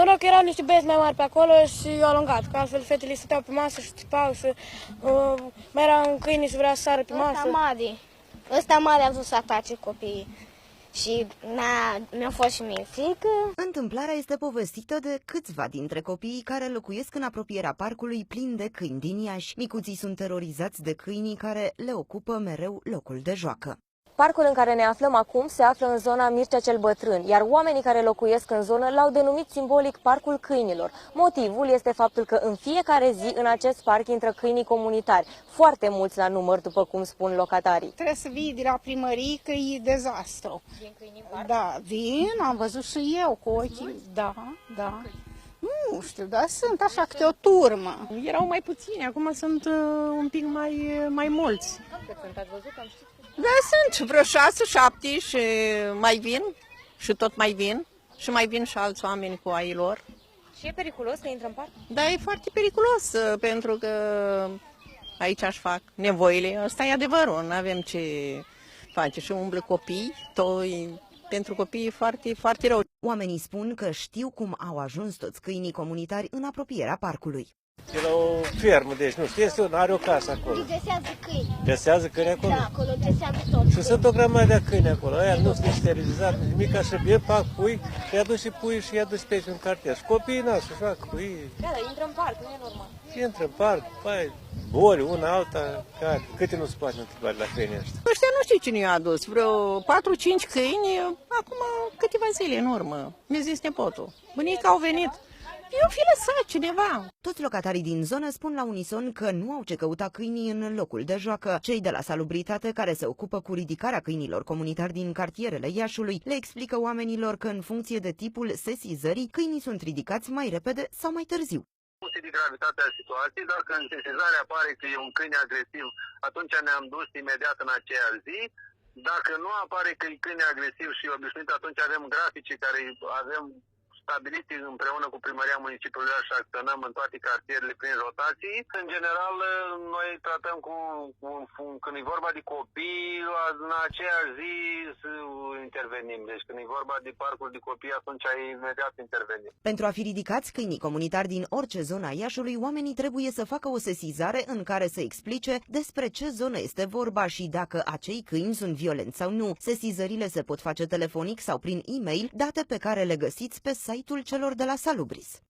Noroc că erau niște băieți mai mari pe acolo și eu alungat, că altfel fetele stăteau pe masă și țipau și mai era un câine și vrea să sară pe masă. Ăsta mare a vrut să atace copiii și mi-a fost și mie frică. Întâmplarea este povestită de câțiva dintre copiii care locuiesc în apropierea parcului plin de câini din Iași. Micuții sunt terorizați de câinii care le ocupă mereu locul de joacă. Parcul în care ne aflăm acum se află în zona Mircea cel Bătrân, iar oamenii care locuiesc în zonă l-au denumit simbolic Parcul Câinilor. Motivul este faptul că în fiecare zi în acest parc intră câinii comunitari, foarte mulți la număr, după cum spun locatarii. Trebuie să vii de la primărie că e dezastru. Vin câinii în parc? Da, vin, am văzut și eu cu ochii. Da. Nu știu, dar sunt așa câte o turmă. Erau mai puțini, acum sunt un pic mai mulți. Cât sunt, ați văzut? Am știut. Da, sunt vreo 6-7 și mai vin și tot mai vin și mai vin și alți oameni cu ai lor. Și e periculos să intră în parc? Da, e foarte periculos pentru că aici își fac nevoile. Asta e adevărul, nu avem ce face și umblă copii, pentru copii e foarte, foarte rău. Oamenii spun că știu cum au ajuns toți câinii comunitari în apropierea parcului. E la o fermă, deci nu știu, are o casă acolo. Desează câini. Desează câini acolo? Da, acolo desează tot. Și sunt o grămadă de câini acolo. Aia nu sunt sterilizați, nimic, așa bine, fac pui, i-a dus și pui și i-a dus pe în cartier. Și copiii noștri fac pui. Da, dar intră în parc, nu e normal. Intră în parc, pai, boli, una alta, care, câte nu se poate întâmpla la câinii ăștia. Ăștia nu știu cine i-a adus, vreo 4-5 câini, acum câteva zile în urmă. Mi-a zis nepotul. Bunica au venit. Eu fi lăsat cineva. Toți locatarii din zonă spun la unison că nu au ce căuta câinii în locul de joacă. Cei de la Salubritate, care se ocupă cu ridicarea câinilor comunitari din cartierele Iașului, le explică oamenilor că în funcție de tipul sesizării, câinii sunt ridicați mai repede sau mai târziu. În funcție de gravitatea situației, dacă în sesizare apare că e un câine agresiv, atunci ne-am dus imediat în aceea zi. Dacă nu apare că e câine agresiv și obișnuit, atunci avem grafice care avem stabiliți împreună cu primăria municipiului și acționăm în toate cartierele prin rotații. În general, noi tratăm când e vorba de copii, în aceeași zi intervenim. Deci când e vorba de parcul de copii, atunci imediat intervenim. Pentru a fi ridicați câinii comunitari din orice zonă a Iașului, oamenii trebuie să facă o sesizare în care să explice despre ce zonă este vorba și dacă acei câini sunt violenți sau nu. Sesizările se pot face telefonic sau prin e-mail, date pe care le găsiți pe site-ul celor de la Salubris.